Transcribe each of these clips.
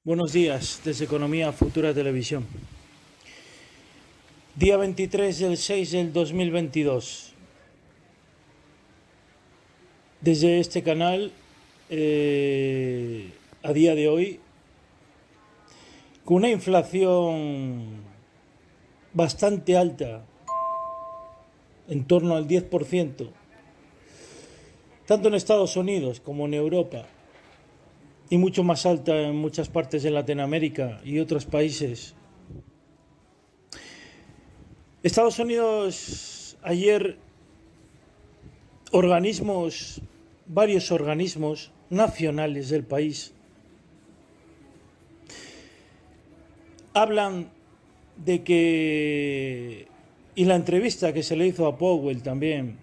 Buenos días desde Economía Futura Televisión. Día 23 del 6 del 2022. Desde este canal, a día de hoy, con una inflación bastante alta, en torno al 10%, tanto en Estados Unidos como en Europa, y mucho más alta en muchas partes de Latinoamérica y otros países. Estados Unidos ayer, varios organismos nacionales del país hablan de que, y la entrevista que se le hizo a Powell también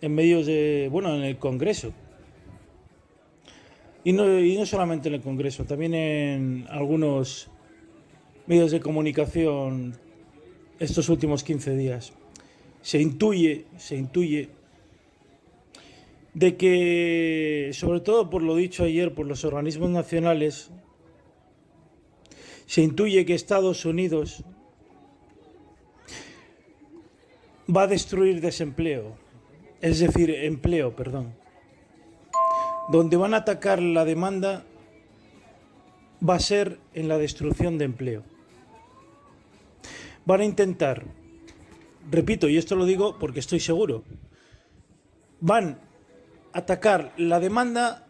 en medios en el Congreso, y no solamente en el Congreso, también en algunos medios de comunicación estos últimos 15 días, se intuye de que, sobre todo por lo dicho ayer por los organismos nacionales, se intuye que Estados Unidos va a destruir desempleo, es decir, empleo, perdón. Donde van a atacar la demanda va a ser en la destrucción de empleo. Van a intentar, repito, y esto lo digo porque estoy seguro, van a atacar la demanda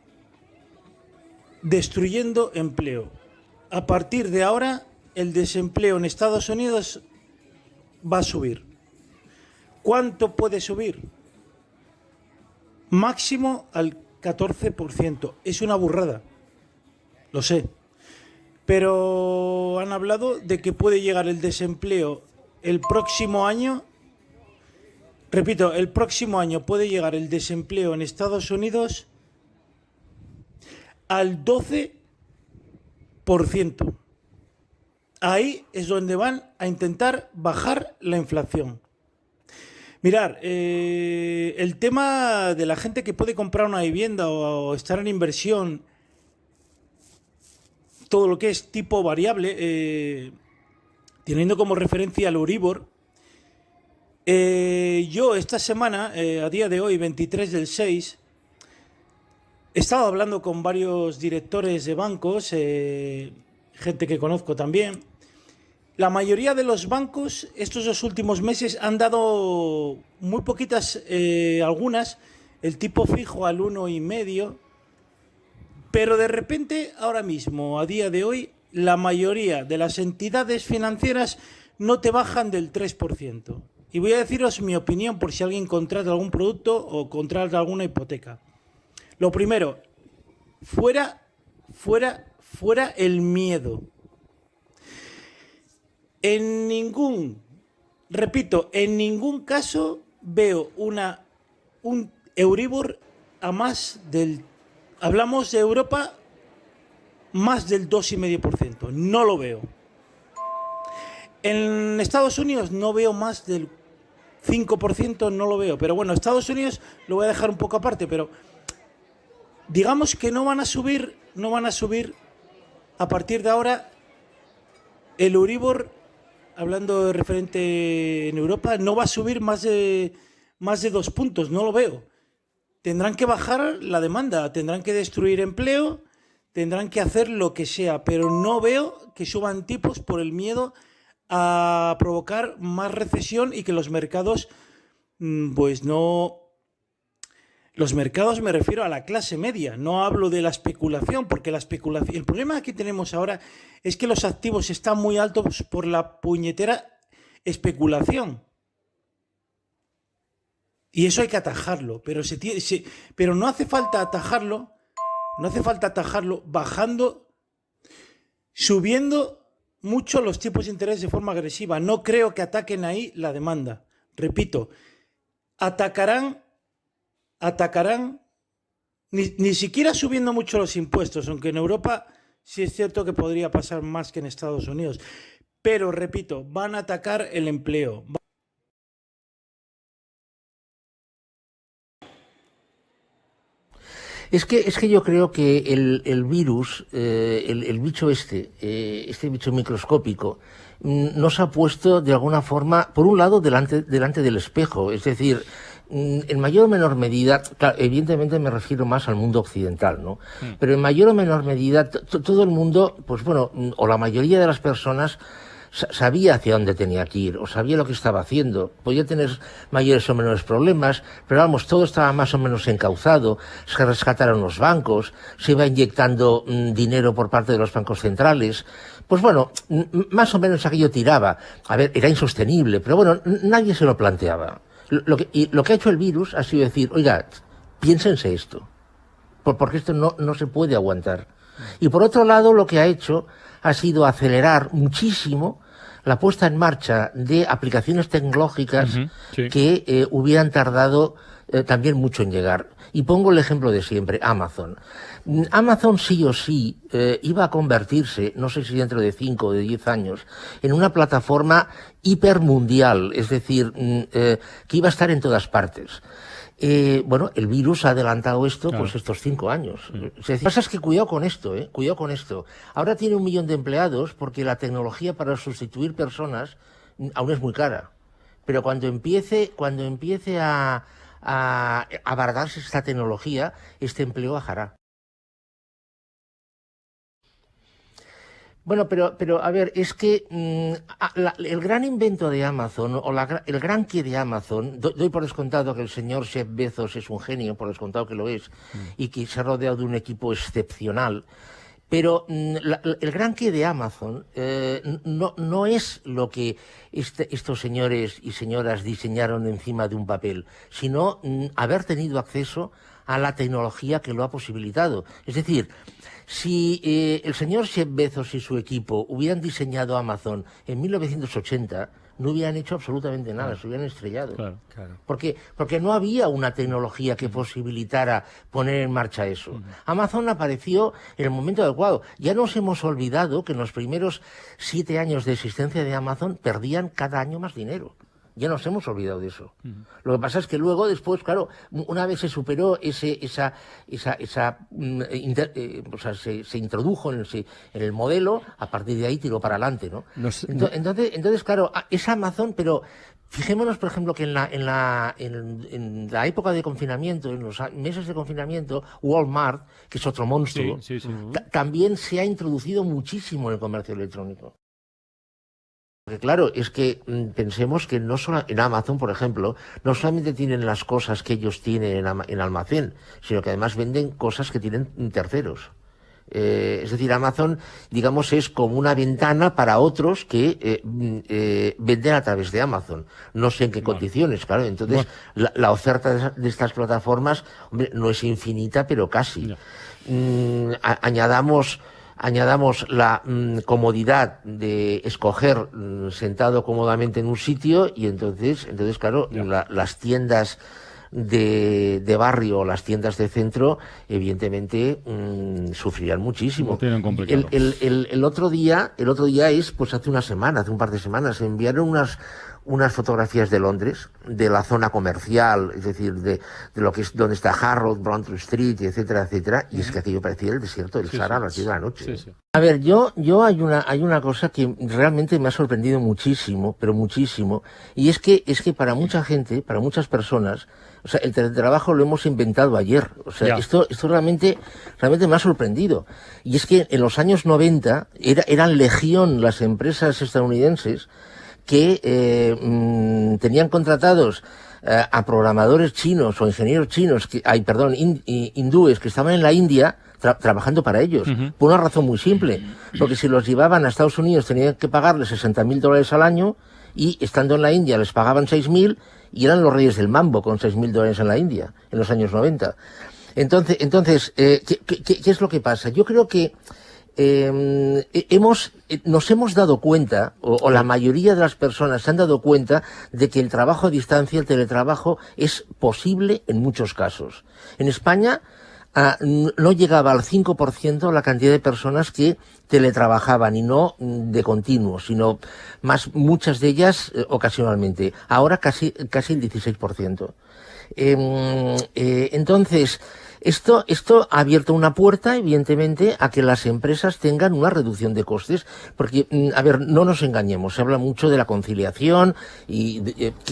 destruyendo empleo. A partir de ahora, el desempleo en Estados Unidos va a subir. ¿Cuánto puede subir? Máximo al 14%. Es una burrada, lo sé. Pero han hablado de que puede llegar el desempleo el próximo año. Repito, el próximo año puede llegar el desempleo en Estados Unidos al 12%. Ahí es donde van a intentar bajar la inflación. Mirar, el tema de la gente que puede comprar una vivienda o estar en inversión, todo lo que es tipo variable, teniendo como referencia el Euribor, yo esta semana, a día de hoy, 23 del 6, he estado hablando con varios directores de bancos, gente que conozco también. La mayoría de los bancos estos 2 últimos meses han dado muy poquitas, algunas, el tipo fijo al 1,5, pero de repente, ahora mismo, a día de hoy, la mayoría de las entidades financieras no te bajan del 3%. Y voy a deciros mi opinión por si alguien contrata algún producto o contrata alguna hipoteca. Lo primero, fuera el miedo. En ningún caso veo un Euribor a más del, hablamos de Europa, más del 2,5%. No lo veo. En Estados Unidos no veo más del 5%, no lo veo. Pero bueno, Estados Unidos lo voy a dejar un poco aparte, pero digamos que no van a subir a partir de ahora el Euribor, hablando de referente en Europa, no va a subir más de 2 puntos, no lo veo. Tendrán que bajar la demanda, tendrán que destruir empleo, tendrán que hacer lo que sea, pero no veo que suban tipos por el miedo a provocar más recesión y que los mercados, pues no... Los mercados, me refiero a la clase media, no hablo de la especulación, porque la especulación, el problema que tenemos ahora es que los activos están muy altos por la puñetera especulación. Y eso hay que atajarlo, pero no hace falta atajarlo, bajando, subiendo mucho los tipos de interés de forma agresiva. No creo que ataquen ahí la demanda. Repito, atacarán ni siquiera subiendo mucho los impuestos, aunque en Europa sí es cierto que podría pasar más que en Estados Unidos. Pero, repito, van a atacar el empleo. Es que yo creo que el virus, el bicho este bicho microscópico, nos ha puesto de alguna forma, por un lado, delante del espejo. Es decir, en mayor o menor medida, claro, evidentemente me refiero más al mundo occidental, ¿no? Pero en mayor o menor medida, todo el mundo, pues bueno, o la mayoría de las personas sabía hacia dónde tenía que ir, o sabía lo que estaba haciendo. Podía tener mayores o menores problemas, pero vamos, todo estaba más o menos encauzado. Se rescataron los bancos, se iba inyectando dinero por parte de los bancos centrales. Pues bueno, más o menos aquello tiraba. A ver, era insostenible, pero bueno, nadie se lo planteaba. Lo que ha hecho el virus ha sido decir, oiga, piénsense esto, porque esto no se puede aguantar. Y por otro lado, lo que ha hecho ha sido acelerar muchísimo la puesta en marcha de aplicaciones tecnológicas que hubieran tardado también mucho en llegar. Y pongo el ejemplo de siempre, Amazon. Amazon sí o sí iba a convertirse, no sé si dentro de 5 o de 10 años, en una plataforma hipermundial, es decir, que iba a estar en todas partes. Bueno, el virus ha adelantado esto, pues estos 5 años. Lo que pasa es que cuidado con esto, cuidado con esto. Ahora tiene 1 millón de empleados porque la tecnología para sustituir personas aún es muy cara. Pero cuando empiece a abaratarse esta tecnología, este empleo bajará. Bueno, pero a ver, es que el gran invento de Amazon, o el gran qué de Amazon, doy por descontado que el señor Jeff Bezos es un genio, por descontado que lo es, y que se ha rodeado de un equipo excepcional, pero el gran qué de Amazon no es lo que estos señores y señoras diseñaron encima de un papel, sino haber tenido acceso a la tecnología que lo ha posibilitado. Es decir, si el señor Jeff Bezos y su equipo hubieran diseñado Amazon en 1980, no hubieran hecho absolutamente nada, se hubieran estrellado. Claro. Porque no había una tecnología que posibilitara poner en marcha eso. Amazon apareció en el momento adecuado. Ya nos hemos olvidado que en los primeros 7 años de existencia de Amazon perdían cada año más dinero. Ya nos hemos olvidado de eso. Lo que pasa es que luego, después, claro, una vez se superó se introdujo en el modelo, a partir de ahí tiró para adelante, ¿no? Entonces, claro, es Amazon, pero fijémonos, por ejemplo, que en la época de confinamiento, en los meses de confinamiento, Walmart, que es otro monstruo, también se ha introducido muchísimo en el comercio electrónico. Porque claro, es que pensemos que no solo en Amazon, por ejemplo, no solamente tienen las cosas que ellos tienen en almacén, sino que además venden cosas que tienen terceros. Es decir, Amazon, digamos, es como una ventana para otros que venden a través de Amazon. No sé en qué condiciones, claro. Entonces, la oferta de estas plataformas, hombre, no es infinita, pero casi. Añadamos la comodidad de escoger sentado cómodamente en un sitio y entonces claro, las tiendas de barrio o las tiendas de centro evidentemente sufrirán muchísimo. El otro día pues hace un par de semanas, enviaron unas fotografías de Londres, de la zona comercial, es decir, de lo que es donde está Harrods, Brompton Street, etcétera, etcétera, y es que aquello parecía el desierto del Sahara a las 10 de la noche. A ver, yo hay una cosa que realmente me ha sorprendido muchísimo, pero muchísimo, y es que para mucha gente, para muchas personas, o sea, el teletrabajo lo hemos inventado ayer. O sea, esto realmente me ha sorprendido. Y es que en los años 90 eran legión las empresas estadounidenses que tenían contratados a programadores chinos o ingenieros chinos, hindúes que estaban en la India trabajando para ellos, por una razón muy simple, porque si los llevaban a Estados Unidos tenían que pagarles $60.000 al año y estando en la India les pagaban 6.000 y eran los reyes del mambo con $6.000 en la India en los años 90. Entonces, ¿qué es lo que pasa? Yo creo que nos hemos dado cuenta, o la mayoría de las personas se han dado cuenta de que el trabajo a distancia, el teletrabajo, es posible en muchos casos. En España no llegaba al 5% la cantidad de personas que teletrabajaban, y no de continuo, sino muchas de ellas ocasionalmente. Ahora casi el 16%. Entonces, Esto ha abierto una puerta, evidentemente, a que las empresas tengan una reducción de costes, porque, a ver, no nos engañemos, se habla mucho de la conciliación, y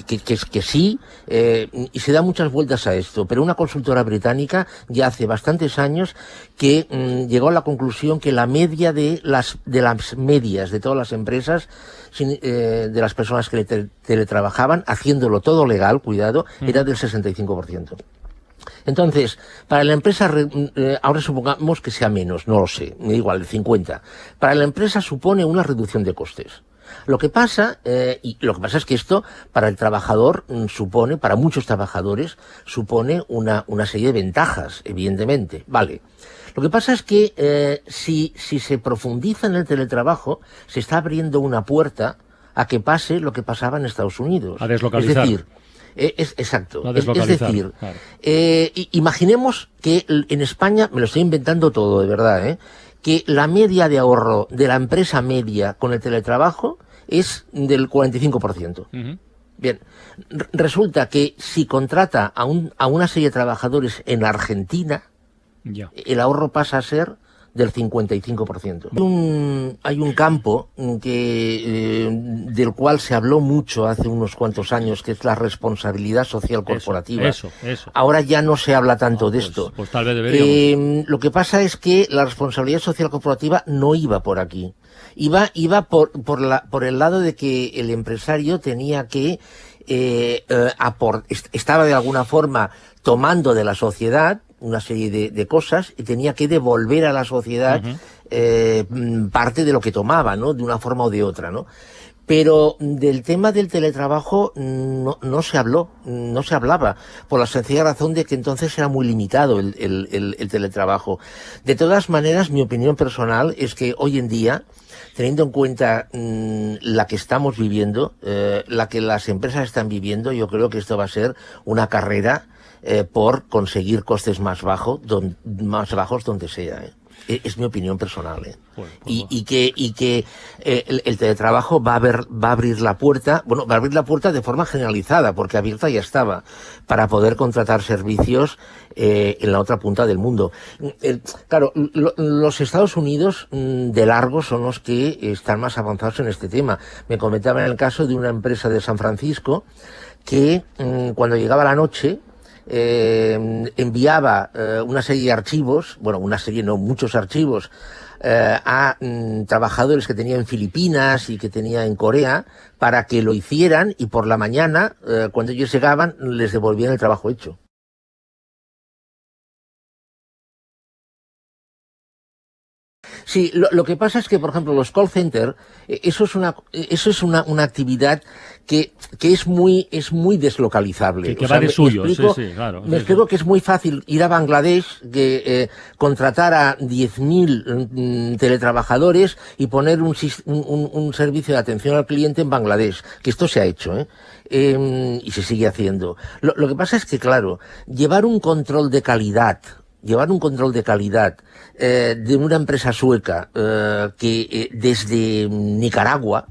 que sí, y se da muchas vueltas a esto, pero una consultora británica ya hace bastantes años que llegó a la conclusión que la media de las medias de todas las empresas, de las personas que teletrabajaban, haciéndolo todo legal, cuidado, era del 65%. Entonces, para la empresa, ahora supongamos que sea menos, no lo sé, me da igual, el 50%. Para la empresa supone una reducción de costes. Lo que pasa es que esto, para el trabajador, supone, para muchos trabajadores, supone una serie de ventajas, evidentemente. Vale. Lo que pasa es que si se profundiza en el teletrabajo, se está abriendo una puerta a que pase lo que pasaba en Estados Unidos. A deslocalizar. Es decir, exacto. Es decir, claro. Imaginemos que en España, me lo estoy inventando todo, de verdad, que la media de ahorro de la empresa media con el teletrabajo es del 45%. Uh-huh. Bien, resulta que si contrata a una serie de trabajadores en Argentina, el ahorro pasa a ser del 55%. Hay un campo del cual se habló mucho hace unos cuantos años, que es la responsabilidad social corporativa. Eso. Ahora ya no se habla tanto de esto. Pues tal vez deberíamos. Lo que pasa es que la responsabilidad social corporativa no iba por aquí. Iba por el lado de que el empresario tenía que estaba de alguna forma tomando de la sociedad una serie de cosas y tenía que devolver a la sociedad parte de lo que tomaba, ¿no? De una forma o de otra, ¿no? Pero del tema del teletrabajo no se habló, no se hablaba, por la sencilla razón de que entonces era muy limitado el teletrabajo. De todas maneras, mi opinión personal es que hoy en día, teniendo en cuenta la que estamos viviendo, la que las empresas están viviendo, yo creo que esto va a ser una carrera por conseguir costes más bajos donde sea. Es mi opinión personal. Pues y que el teletrabajo va a abrir la puerta, va a abrir la puerta de forma generalizada, porque abierta ya estaba, para poder contratar servicios en la otra punta del mundo. Claro, los Estados Unidos de largo son los que están más avanzados en este tema. Me comentaban el caso de una empresa de San Francisco que cuando llegaba la noche enviaba una serie de archivos, muchos archivos a trabajadores que tenía en Filipinas y que tenía en Corea para que lo hicieran y por la mañana, cuando ellos llegaban, les devolvían el trabajo hecho. Sí, lo que pasa es que, por ejemplo, los call center, eso es una actividad que es muy deslocalizable. Que va de suyo, claro. Me explico que es muy fácil ir a Bangladesh, contratar a 10.000 teletrabajadores y poner un servicio de atención al cliente en Bangladesh, que esto se ha hecho, y se sigue haciendo. Lo que pasa es que, claro, llevar un control de calidad de una empresa sueca que desde Nicaragua,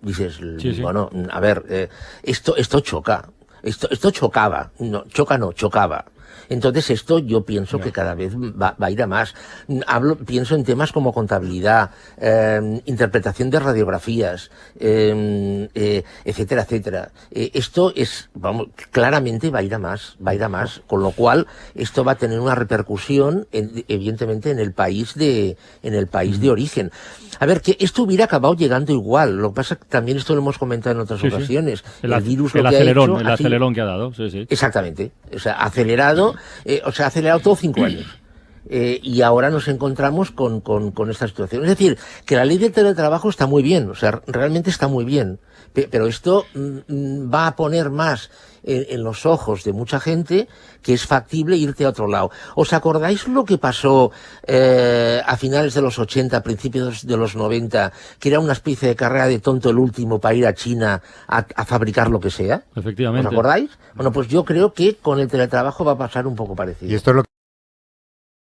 dices, bueno, a ver, esto choca, esto chocaba, chocaba. Entonces esto yo pienso que cada vez va a ir a más. Pienso en temas como contabilidad, interpretación de radiografías, etcétera, etcétera. Esto claramente va a ir a más, con lo cual esto va a tener una repercusión evidentemente en el país de origen. A ver, que esto hubiera acabado llegando igual. Lo que pasa que también esto lo hemos comentado en otras ocasiones. El virus el acelerón que ha dado. Sí. Exactamente. O sea, ha acelerado todo 5 años. Y ahora nos encontramos con esta situación. Es decir, que la ley del teletrabajo está muy bien, realmente está muy bien. Pero esto va a poner más en los ojos de mucha gente que es factible irte a otro lado. ¿Os acordáis lo que pasó a finales de los 80, principios de los 90, que era una especie de carrera de tonto el último para ir a China a fabricar lo que sea? Efectivamente. ¿Os acordáis? Bueno, pues yo creo que con el teletrabajo va a pasar un poco parecido. Y esto es lo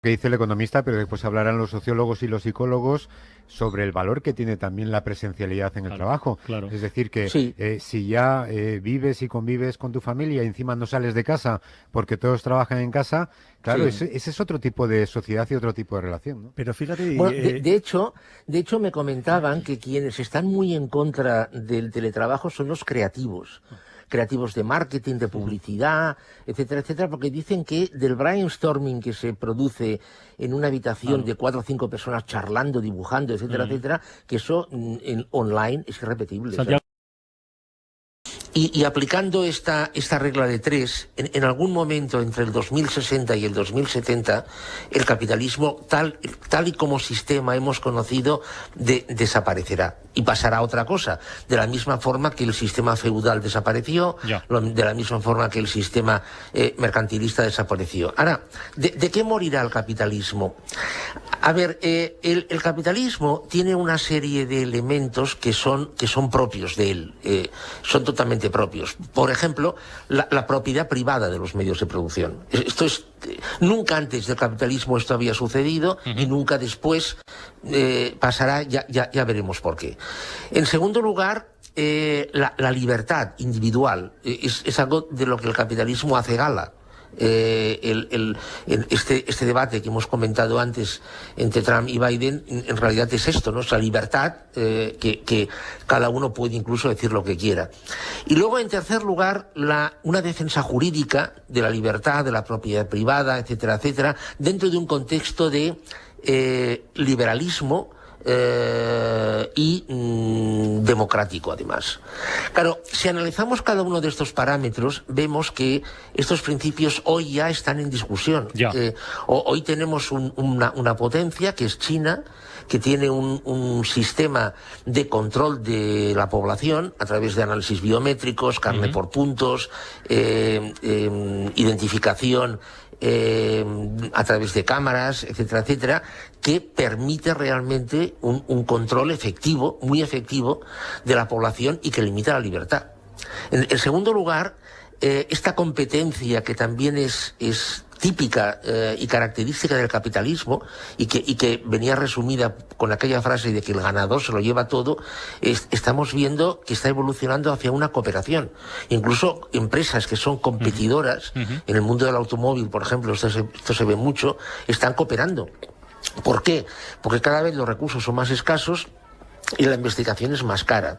Que dice el economista, pero después hablarán los sociólogos y los psicólogos sobre el valor que tiene también la presencialidad en el trabajo. Claro. Es decir, que Sí. si ya vives y convives con tu familia y encima no sales de casa porque todos trabajan en casa, claro, Sí. ese es otro tipo de sociedad y otro tipo de relación, ¿no? Pero fíjate, Bueno, de hecho me comentaban que quienes están muy en contra del teletrabajo son los creativos de marketing, de publicidad, etcétera, etcétera, porque dicen que del brainstorming que se produce en una habitación de 4 o 5 personas charlando, dibujando, etcétera, etcétera, que eso online es irrepetible. Santiago. Y aplicando esta regla de 3, en algún momento entre el 2060 y el 2070, el capitalismo, tal y como sistema hemos conocido, desaparecerá. Y pasará a otra cosa. De la misma forma que el sistema feudal desapareció, de la misma forma que el sistema mercantilista desapareció. Ahora, ¿de qué morirá el capitalismo? A ver, el capitalismo tiene una serie de elementos que son propios de él, son totalmente propios. Por ejemplo, la propiedad privada de los medios de producción. Nunca antes del capitalismo esto había sucedido y nunca después pasará, ya veremos por qué. En segundo lugar, la libertad individual es algo de lo que el capitalismo hace gala. Este debate que hemos comentado antes entre Trump y Biden en realidad es esto, ¿no? Es la libertad, que cada uno puede incluso decir lo que quiera. Y luego, en tercer lugar, una defensa jurídica de la libertad, de la propiedad privada, etcétera, etcétera, dentro de un contexto de liberalismo y democrático, además. Claro, si analizamos cada uno de estos parámetros, vemos que estos principios hoy ya están en discusión. Hoy tenemos una potencia, que es China, que tiene un sistema de control de la población a través de análisis biométricos, carne por puntos, identificación a través de cámaras, etcétera, etcétera, que permite realmente un control efectivo, muy efectivo, de la población y que limita la libertad. En segundo lugar, esta competencia que también es típica y característica del capitalismo y que venía resumida con aquella frase de que el ganador se lo lleva todo, estamos viendo que está evolucionando hacia una cooperación. Incluso empresas que son competidoras en el mundo del automóvil, por ejemplo, esto se ve mucho, están cooperando. ¿Por qué? Porque cada vez los recursos son más escasos y la investigación es más cara.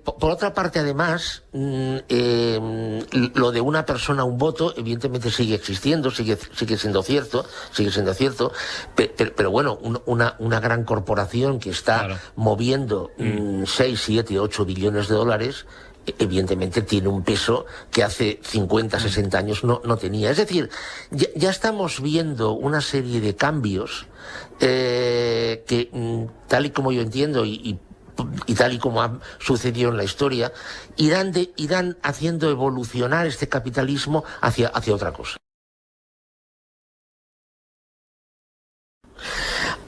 Por otra parte, además, lo de una persona, un voto, evidentemente sigue existiendo, sigue siendo cierto, pero bueno, una gran corporación que está moviendo 6, 7, 8 billones de dólares, evidentemente tiene un peso que hace 50, 60 años no tenía. Es decir, ya estamos viendo una serie de cambios que, tal y como yo entiendo y tal y como ha sucedido en la historia, irán haciendo evolucionar este capitalismo hacia otra cosa.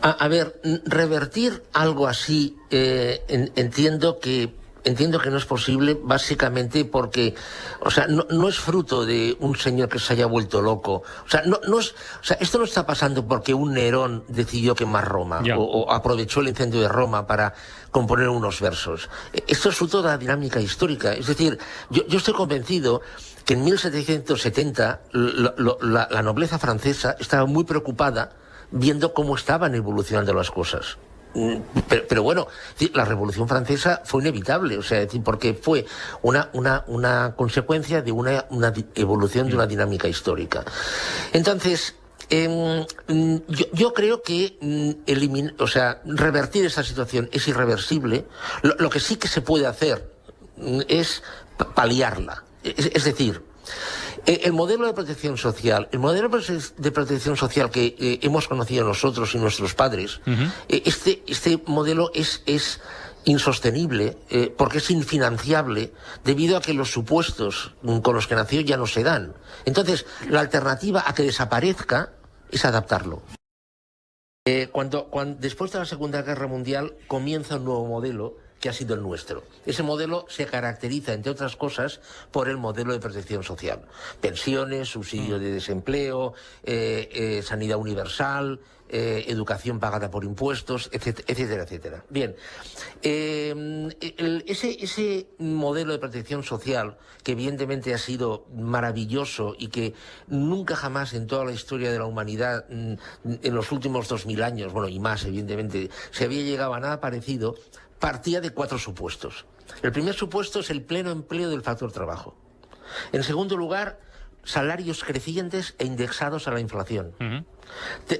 A ver, revertir algo así, entiendo que no es posible, básicamente porque, o sea, no es fruto de un señor que se haya vuelto loco. O sea, esto no está pasando porque un Nerón decidió quemar Roma o aprovechó el incendio de Roma para componer unos versos. Esto es fruto de la dinámica histórica. Es decir, yo estoy convencido que en 1770 la nobleza francesa estaba muy preocupada viendo cómo estaban evolucionando las cosas. Pero bueno, la Revolución Francesa fue inevitable, o sea, porque fue una consecuencia de una evolución de una dinámica histórica. Entonces, yo creo que revertir esa situación es irreversible. Lo que sí que se puede hacer es paliarla. Es decir, el modelo de protección social, que hemos conocido nosotros y nuestros padres, este modelo es insostenible porque es infinanciable debido a que los supuestos con los que nació ya no se dan. Entonces, la alternativa a que desaparezca es adaptarlo. Cuando después de la Segunda Guerra Mundial comienza un nuevo modelo que ha sido el nuestro. Ese modelo se caracteriza, entre otras cosas, por el modelo de protección social. Pensiones, subsidio de desempleo, sanidad universal, educación pagada por impuestos, etcétera, etcétera. Bien, ese modelo de protección social, que evidentemente ha sido maravilloso y que nunca jamás en toda la historia de la humanidad, en los últimos 2000 años, bueno, y más, evidentemente, se había llegado a nada parecido, partía de 4 supuestos. El primer supuesto es el pleno empleo del factor trabajo. En segundo lugar, salarios crecientes e indexados a la inflación.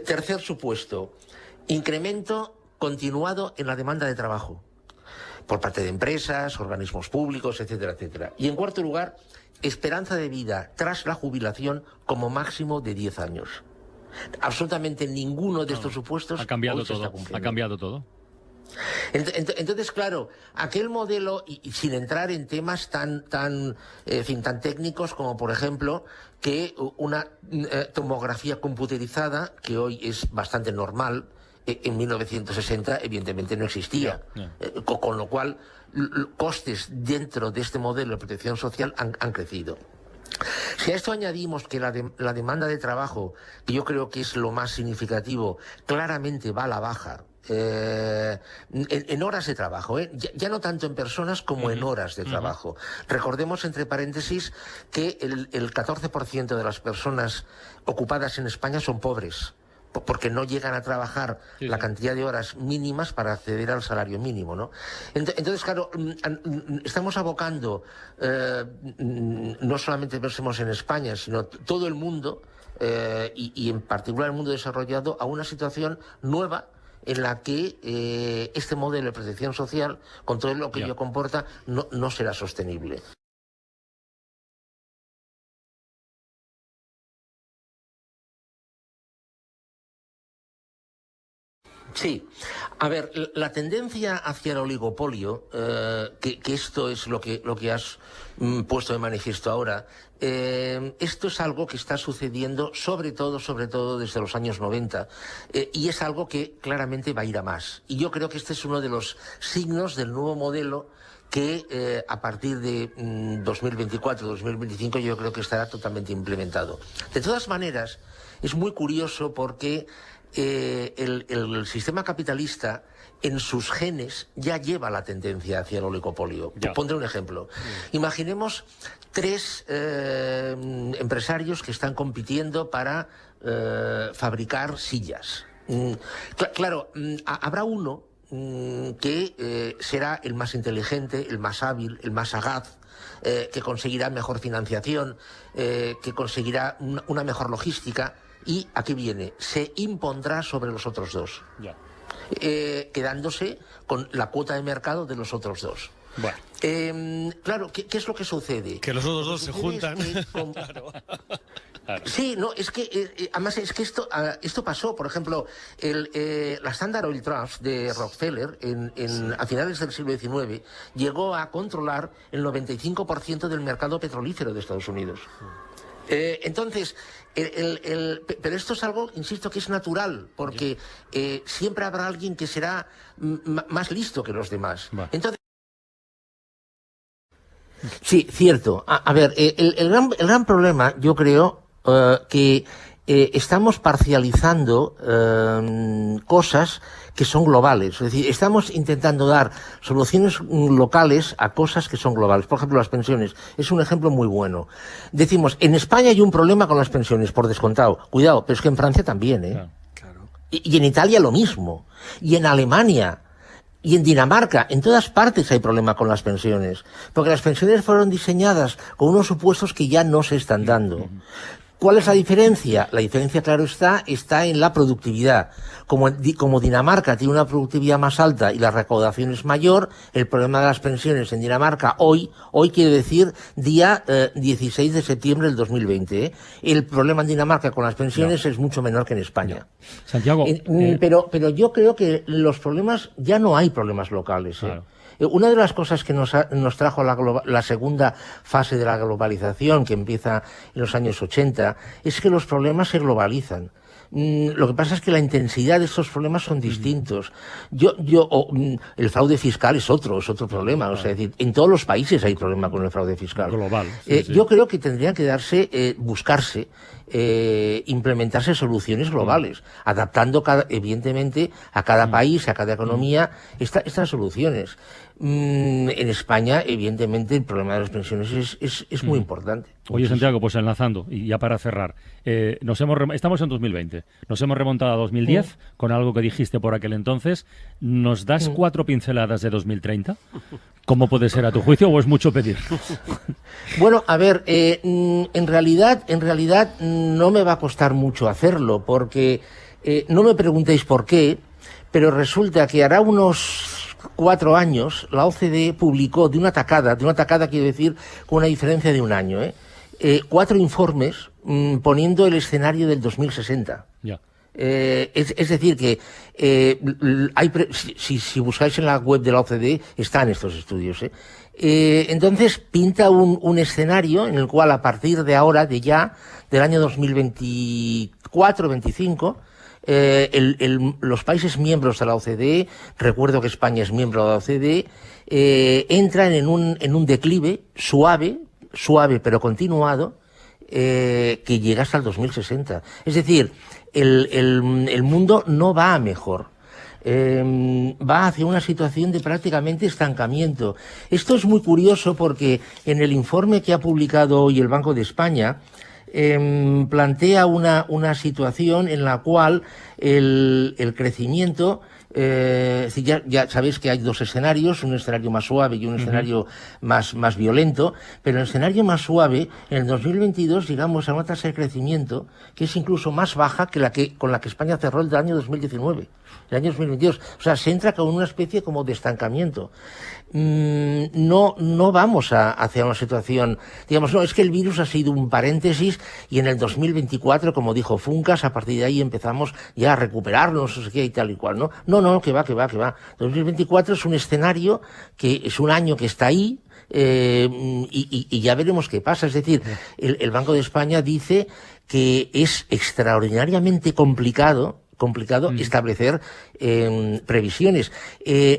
Tercer supuesto, incremento continuado en la demanda de trabajo por parte de empresas, organismos públicos, etcétera, etcétera. Y en cuarto lugar, esperanza de vida tras la jubilación como máximo de 10 años. Absolutamente ninguno de estos supuestos ha cambiado todo. Ha cambiado todo. Entonces, claro, aquel modelo, y sin entrar en temas tan técnicos como, por ejemplo, que una tomografía computerizada, que hoy es bastante normal, en 1960 evidentemente no existía. Con lo cual, costes dentro de este modelo de protección social han crecido. Si a esto añadimos que la demanda de trabajo, que yo creo que es lo más significativo, claramente va a la baja, en horas de trabajo, ya no tanto en personas como en horas de trabajo. Recordemos, entre paréntesis, que el 14% de las personas ocupadas en España son pobres, porque no llegan a trabajar la cantidad de horas mínimas para acceder al salario mínimo, ¿no? Entonces, claro, estamos abocando, no solamente pensemos en España, sino todo el mundo, y en particular el mundo desarrollado, a una situación nueva en la que este modelo de protección social, con todo lo que ello comporta, no será sostenible. Sí, a ver, la tendencia hacia el oligopolio, que esto es lo que has puesto de manifiesto ahora, esto es algo que está sucediendo sobre todo desde los años 90, y es algo que claramente va a ir a más. Y yo creo que este es uno de los signos del nuevo modelo que a partir de 2024-2025 yo creo que estará totalmente implementado. De todas maneras, es muy curioso porque el sistema capitalista en sus genes ya lleva la tendencia hacia el oligopolio. Pondré un ejemplo. Imaginemos 3 empresarios que están compitiendo para fabricar sillas. Claro, habrá uno que será el más inteligente, el más hábil, el más sagaz, que conseguirá mejor financiación, que conseguirá una mejor logística. Y aquí viene, se impondrá sobre los otros 2, quedándose con la cuota de mercado de los otros 2. Bueno. Claro, ¿qué es lo que sucede? Que los otros 2 se juntan. Claro. Sí, no, es que además es que esto pasó, por ejemplo, la Standard Oil Trust de Rockefeller a finales del siglo XIX llegó a controlar el 95% del mercado petrolífero de Estados Unidos. Entonces, pero esto es algo, insisto, que es natural, porque siempre habrá alguien que será más listo que los demás. Entonces, sí, cierto. A ver, el gran problema, yo creo, que estamos parcializando cosas que son globales. Es decir, estamos intentando dar soluciones locales a cosas que son globales. Por ejemplo, las pensiones. Es un ejemplo muy bueno. Decimos, en España hay un problema con las pensiones, por descontado. Cuidado, pero es que en Francia también, Claro. Y en Italia lo mismo. Y en Alemania. Y en Dinamarca, en todas partes hay problema con las pensiones. Porque las pensiones fueron diseñadas con unos supuestos que ya no se están dando. ¿Cuál es la diferencia? La diferencia, claro, está en la productividad. Como Dinamarca tiene una productividad más alta y la recaudación es mayor, el problema de las pensiones en Dinamarca hoy quiere decir día 16 de septiembre del 2020. El problema en Dinamarca con las pensiones es mucho menor que en España. Santiago, pero yo creo que los problemas, ya no hay problemas locales. Claro. Una de las cosas que nos trajo la segunda fase de la globalización, que empieza en los años 80, es que los problemas se globalizan. Lo que pasa es que la intensidad de estos problemas son distintos. El fraude fiscal es otro problema. O sea, es decir, en todos los países hay problema con el fraude fiscal. Global. Yo creo que tendrían que buscarse, implementarse soluciones globales, adaptando evidentemente a cada país, a cada economía, estas soluciones. En España, evidentemente, el problema de las pensiones es muy importante. Oye, Santiago, pues enlazando, y ya para cerrar, estamos en 2020, nos hemos remontado a 2010 con algo que dijiste por aquel entonces. ¿Nos das 4 pinceladas de 2030? ¿Cómo puede ser a tu juicio o es mucho pedir? Bueno, a ver, en realidad no me va a costar mucho hacerlo, porque no me preguntéis por qué, pero resulta que hará unos 4 años la OCDE publicó de una tacada quiero decir con una diferencia de un año, 4 informes poniendo el escenario del 2060. Ya. Es decir que si buscáis en la web de la OCDE están estos estudios. Entonces pinta un escenario en el cual a partir de ahora, del año 2024-25, los países miembros de la OCDE, recuerdo que España es miembro de la OCDE, entran en un declive suave pero continuado, que llega hasta el 2060. Es decir, el mundo no va a mejor. Va hacia una situación de prácticamente estancamiento. Esto es muy curioso porque en el informe que ha publicado hoy el Banco de España plantea una situación en la cual el crecimiento, ya sabéis que hay 2 escenarios, un escenario más suave y un escenario más violento, pero en el escenario más suave, en el 2022 llegamos a una tasa de crecimiento que es incluso más baja que con la que España cerró el año 2019. El año 2022. O sea, se entra con una especie como de estancamiento. No vamos hacia una situación, digamos, no, es que el virus ha sido un paréntesis y en el 2024, como dijo Funcas, a partir de ahí empezamos ya a recuperarnos, no sé qué y tal y cual, ¿no? No, que va. 2024 es un escenario que es un año que está ahí, y ya veremos qué pasa. Es decir, el Banco de España dice que es extraordinariamente complicado establecer previsiones.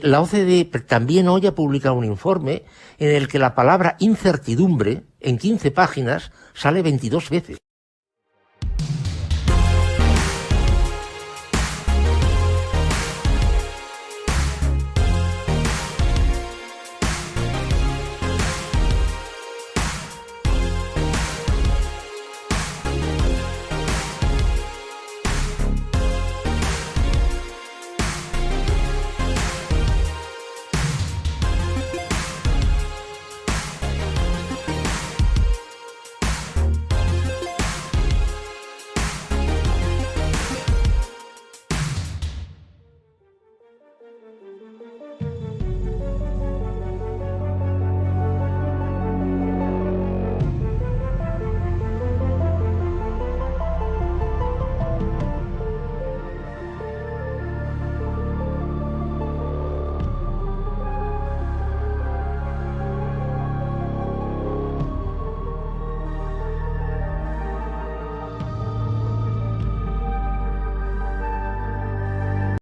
La OCDE también hoy ha publicado un informe en el que la palabra incertidumbre, en 15 páginas, sale 22 veces.